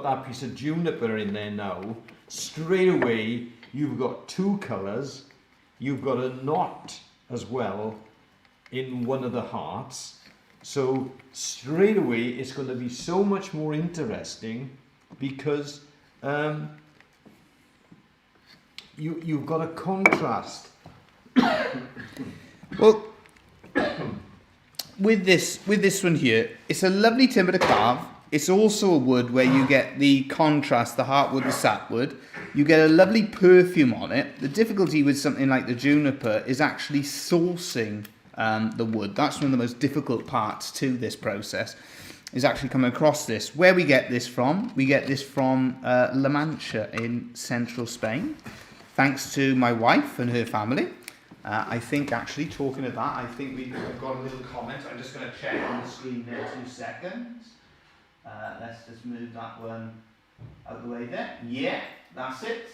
that piece of juniper in there now, straight away you've got two colours. You've got a knot as well in one of the hearts. So straight away it's going to be so much more interesting because you've got a contrast. Well, with this one here, it's a lovely timber to carve. It's also a wood where you get the contrast, the heartwood, the sapwood. You get a lovely perfume on it. The difficulty with something like the juniper is actually sourcing the wood. That's one of the most difficult parts to this process, is actually coming across this. Where we get this from? We get this from La Mancha in central Spain, thanks to my wife and her family. I think actually, talking of that, I think we've got a little comment. I'm just going to check on the screen there 2 seconds. Let's just move that one out the way there. Yeah, that's it.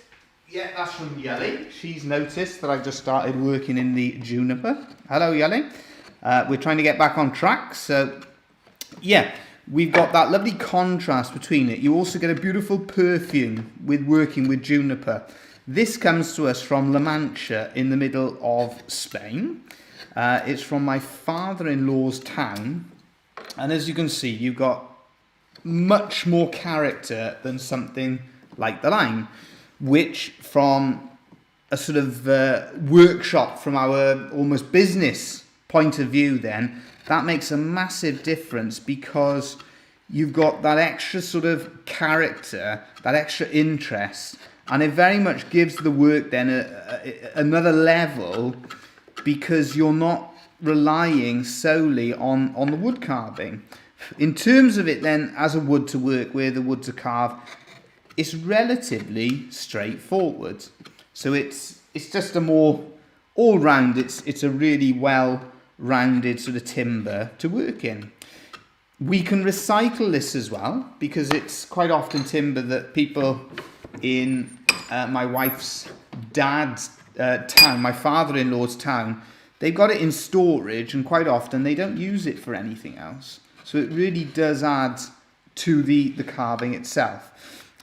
Yeah, that's from Yelly. She's noticed that I've just started working in the juniper. Hello, Yelly. We're trying to get back on track. So, yeah, we've got that lovely contrast between it. You also get a beautiful perfume with working with juniper. This comes to us from La Mancha in the middle of Spain. It's from my father-in-law's town. And as you can see, you've got much more character than something like the lime, which from a sort of workshop, from our almost business point of view then, that makes a massive difference because you've got that extra sort of character, that extra interest, and it very much gives the work then another level because you're not relying solely on the wood carving. In terms of it then as a wood to work with, a wood to carve, it's relatively straightforward. So it's just a more all-round, it's a really well-rounded sort of timber to work in. We can recycle this as well because it's quite often timber that people in my wife's dad's town, my father-in-law's town, they've got it in storage and quite often they don't use it for anything else. So it really does add to the carving itself.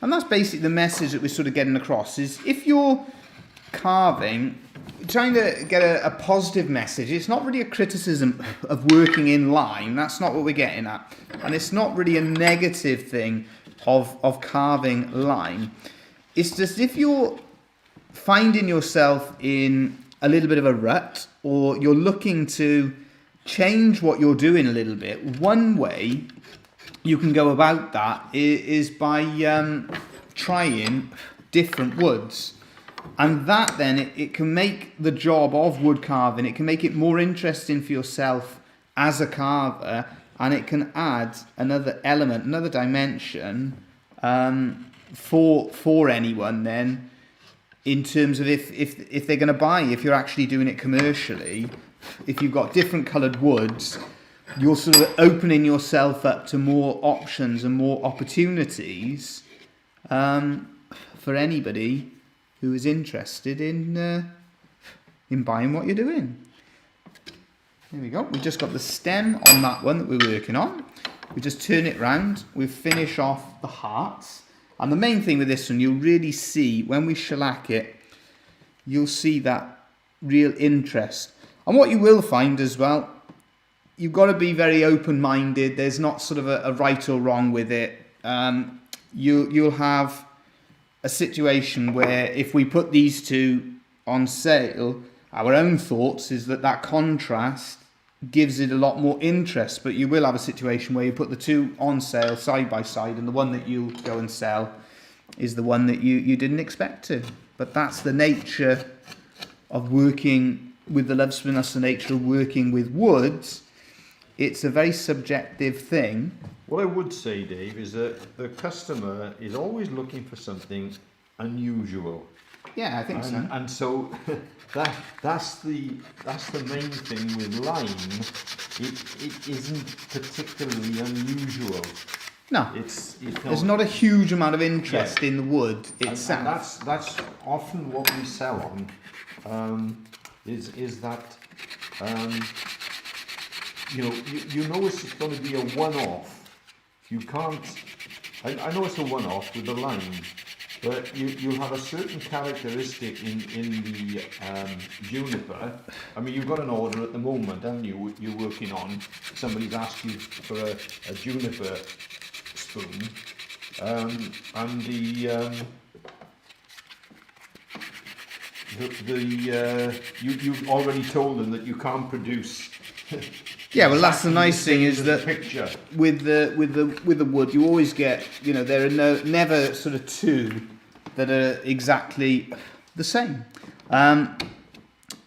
And that's basically the message that we're sort of getting across, is if you're carving, trying to get a positive message, it's not really a criticism of working in line, that's not what we're getting at. And it's not really a negative thing of carving line. It's just if you're finding yourself in a little bit of a rut, or you're looking to change what you're doing a little bit, one way you can go about that is by trying different woods. And that then, it can make the job of wood carving, it can make it more interesting for yourself as a carver, and it can add another element, another dimension for anyone then, in terms of if they're going to buy, if you're actually doing it commercially, if you've got different coloured woods, you're sort of opening yourself up to more options and more opportunities for anybody who is interested in buying what you're doing. There we go. We've just got the stem on that one that we're working on. We just turn it round. We finish off the hearts. And the main thing with this one, you'll really see when we shellac it, you'll see that real interest. And what you will find as well, you've got to be very open-minded. There's not sort of a right or wrong with it. You'll have a situation where if we put these two on sale, our own thoughts is that contrast gives it a lot more interest, but you will have a situation where you put the two on sale side by side and the one that you go and sell is the one that you didn't expect to. But that's the nature of working with the lovesmith, that's the nature of working with woods. It's a very subjective thing. What I would say, Dave, is that the customer is always looking for something unusual. Yeah, I think so. And so that's the main thing with lime. It isn't particularly unusual. No, there's not a huge amount of interest in the wood itself. And that's often what we sell on. Is that you know it's going to be a one-off. You can't I know it's a one-off with the lime, but you'll have a certain characteristic in the juniper. I mean, you've got an order at the moment, haven't you? You're working on. Somebody's asked you for a juniper spoon, and you've already told them that you can't produce. Yeah, well, that's the nice thing is that picture. with the wood, you always get, you know, there are never sort of two that are exactly the same.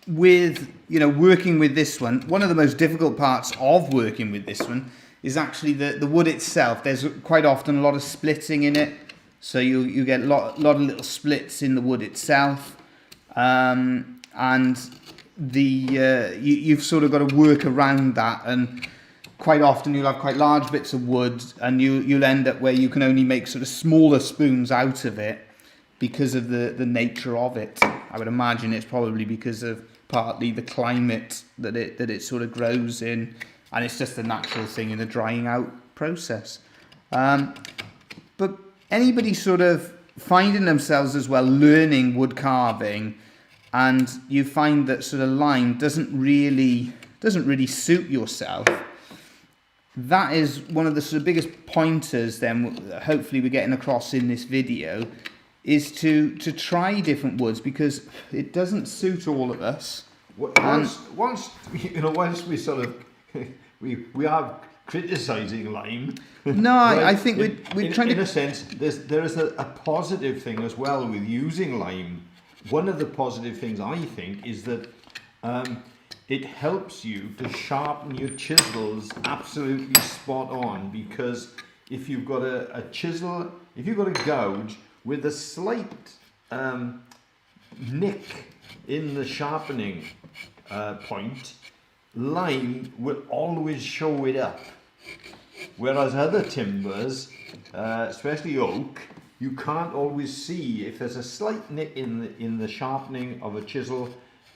With, you know, working with this one of the most difficult parts of working with this one is actually the wood itself. There's quite often a lot of splitting in it, so you get a lot of little splits in the wood itself, and you've sort of got to work around that, and quite often you'll have quite large bits of wood, and you'll end up where you can only make sort of smaller spoons out of it because of the nature of it. I would imagine it's probably because of partly the climate that it sort of grows in, and it's just a natural thing in the drying out process. But anybody sort of finding themselves as well learning wood carving, and you find that sort of lime doesn't really suit yourself, that is one of the sort of biggest pointers then hopefully we're getting across in this video, is to try different woods, because it doesn't suit all of us. Once we sort of we are criticising lime. No, right? I think we're trying to, in a sense, there is a positive thing as well with using lime. One of the positive things I think is that it helps you to sharpen your chisels absolutely spot on, because if you've got a chisel, if you've got a gouge with a slight nick in the sharpening point, lime will always show it up. Whereas other timbers, especially oak, you can't always see if there's a slight nick in the sharpening of a chisel.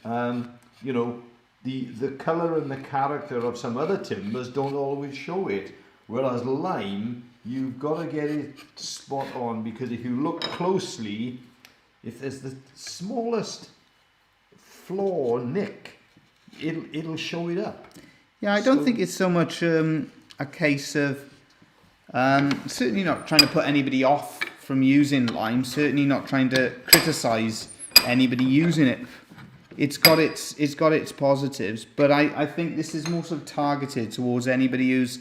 You know, the colour and the character of some other timbers don't always show it. Whereas lime, you've got to get it spot on, because if you look closely, if there's the smallest flaw or nick, it'll show it up. yeah, I don't think it's so much a case of certainly not trying to put anybody off from using lime, certainly not trying to criticise anybody using it. It's got its positives, but I think this is more sort of targeted towards anybody who's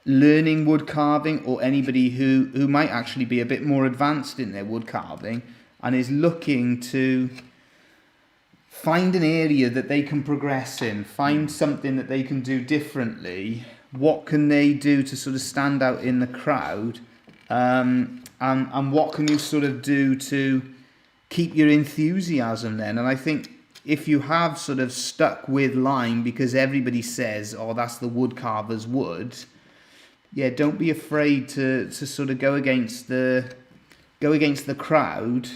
learning wood carving, or anybody who might actually be a bit more advanced in their wood carving and is looking to find an area that they can progress in, find something that they can do differently. What can they do to sort of stand out in the crowd, and what can you sort of do to keep your enthusiasm then? And I think if you have sort of stuck with lime because everybody says, oh, that's the wood carver's wood, yeah, don't be afraid to sort of go against the crowd,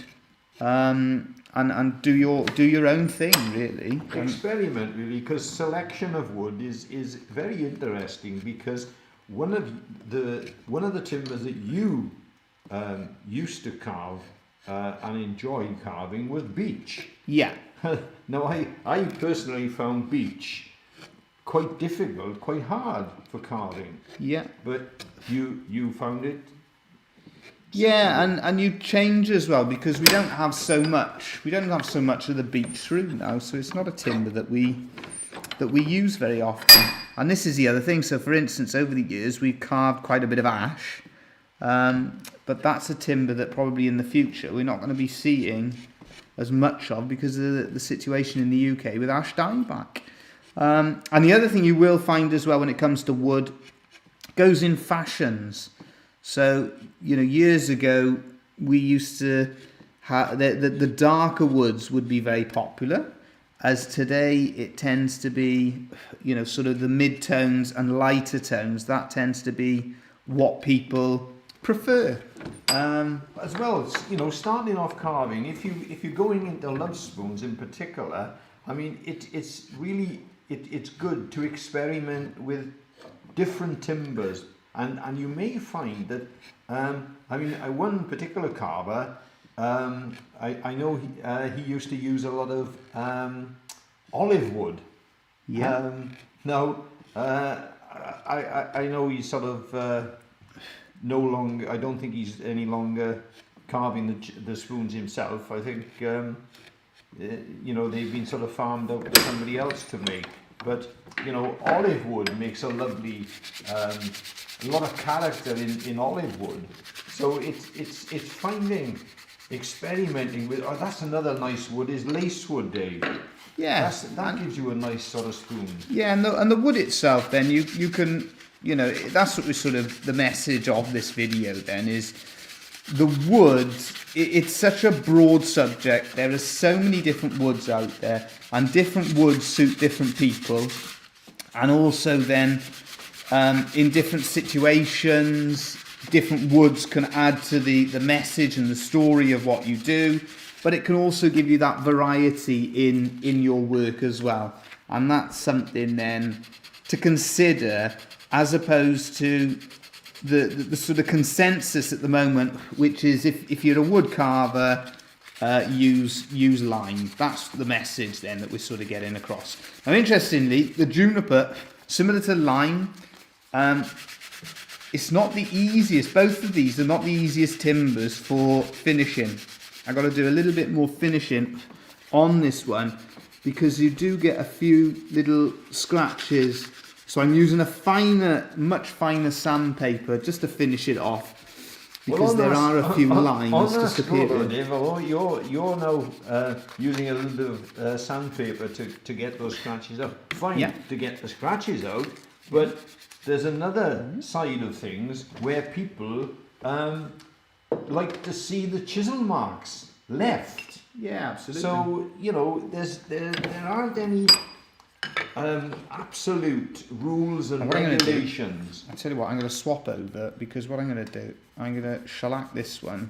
and do your own thing, really. Experiment, really, because selection of wood is very interesting, because one of the timbers that you used to carve and enjoy carving was beech. Yeah. Now I personally found beech quite difficult, quite hard for carving. Yeah. But you found it. Yeah, and you change as well, because we don't have so much of the beech through now, so it's not a timber that we use very often. And this is the other thing. So for instance, over the years we've carved quite a bit of ash, but that's a timber that probably in the future we're not going to be seeing as much of, because of the situation in the UK with ash dieback. And the other thing you will find as well when it comes to wood goes in fashions. So, you know, years ago we used to have the darker woods would be very popular, as today it tends to be, you know, sort of the mid-tones and lighter tones. That tends to be what people prefer. As well as, you know, starting off carving, if you're going into love spoons in particular, I mean, it's really good to experiment with different timbers and you may find that, I mean, one particular carver, I know he used to use a lot of olive wood. Yeah. Now, I know he's sort of no longer, I don't think he's any longer carving the spoons himself. I think, you know, they've been sort of farmed out to somebody else to make. But, you know, olive wood makes a lovely, a lot of character in olive wood. So it's finding, experimenting with, that's another nice wood, is lace wood, Dave. Yeah. That gives you a nice sort of spoon. Yeah, and the wood itself, then you can, you know, that's what was sort of the message of this video. Then is the wood. It's such a broad subject. There are so many different woods out there, and different woods suit different people, and also then in different situations, different woods can add to the message and the story of what you do. But it can also give you that variety in your work as well. And that's something then to consider, as opposed to the sort of consensus at the moment, which is if you're a wood carver, use lime. That's the message then that we're sort of getting across. Now, interestingly, the juniper, similar to lime, it's not the easiest. Both of these are not the easiest timbers for finishing. I've got to do a little bit more finishing on this one because you do get a few little scratches. So I'm using a much finer sandpaper just to finish it off because there are a few lines just appearing. You're now using a little bit of sandpaper to get those scratches out. Fine, to get the scratches out, but there's another side of things where people like to see the chisel marks left. Yeah, absolutely. So, you know, there aren't any absolute rules and regulations. I'll tell you what, I'm going to swap over because what I'm going to do, I'm going to shellac this one,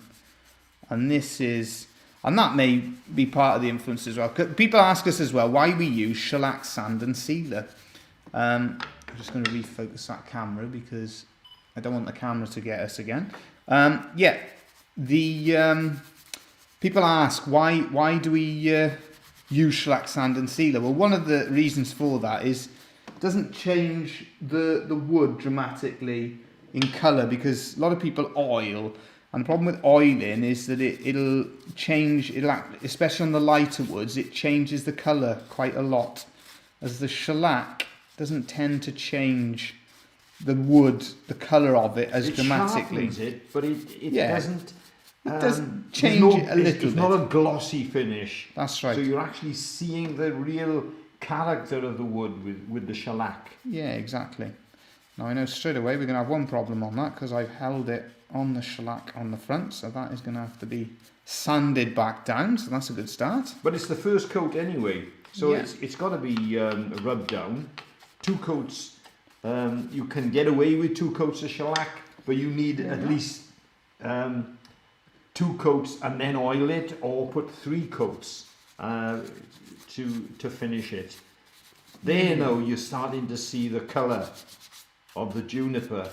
and that may be part of the influence as well. People ask us as well why we use shellac, sand and sealer. I'm just going to refocus that camera because I don't want the camera to get us again. People ask why do we use shellac, sand and sealer? Well, one of the reasons for that is it doesn't change the wood dramatically in colour because a lot of people oil, and the problem with oiling is that it'll change, especially on the lighter woods, it changes the colour quite a lot, as the shellac doesn't tend to change the wood, the colour of it as dramatically. It sharpens it, but it doesn't. It doesn't change it a little bit. It's not a glossy finish. That's right. So you're actually seeing the real character of the wood with the shellac. Yeah, exactly. Now I know straight away we're going to have one problem on that because I've held it on the shellac on the front, so that is going to have to be sanded back down, so that's a good start. But it's the first coat anyway, so it's got to be rubbed down. 2 coats. You can get away with 2 coats of shellac, but you need at least 2 coats and then oil it, or put 3 coats to finish it. There now you're starting to see the colour of the juniper.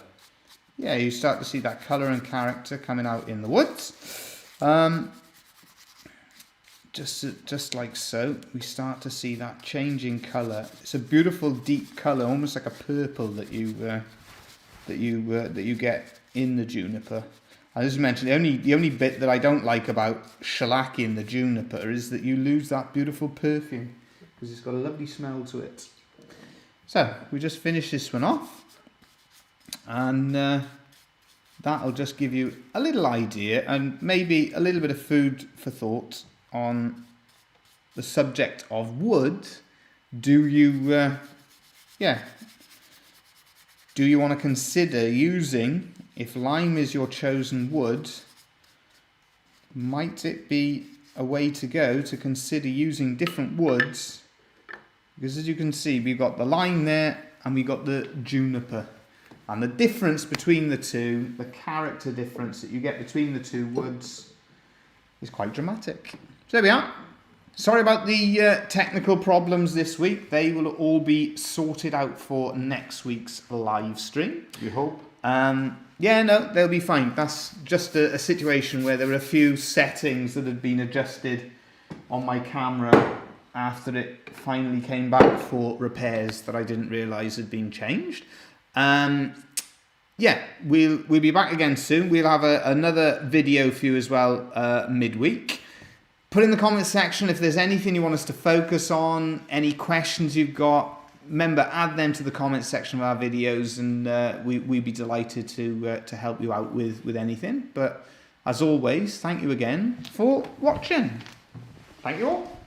Yeah, you start to see that colour and character coming out in the woods. Just like so, we start to see that changing colour. It's a beautiful deep colour, almost like a purple that you get in the juniper. As I mentioned, the only bit that I don't like about shellacking the juniper is that you lose that beautiful perfume because it's got a lovely smell to it. So we just finish this one off, and that'll just give you a little idea and maybe a little bit of food for thought on the subject of wood. Do you want to consider using, if lime is your chosen wood, might it be a way to go to consider using different woods? Because as you can see, we've got the lime there and we've got the juniper. And the difference between the two, the character difference that you get between the 2 woods, is quite dramatic. So there we are. Sorry about the technical problems this week. They will all be sorted out for next week's live stream. We hope. Yeah, no, they'll be fine. That's just a situation where there were a few settings that had been adjusted on my camera after it finally came back for repairs that I didn't realise had been changed. Yeah, we'll be back again soon. We'll have another video for you as well midweek. Put in the comment section if there's anything you want us to focus on, any questions you've got. Remember, add them to the comment section of our videos, and we'd be delighted to help you out with anything. But as always, thank you again for watching. Thank you all.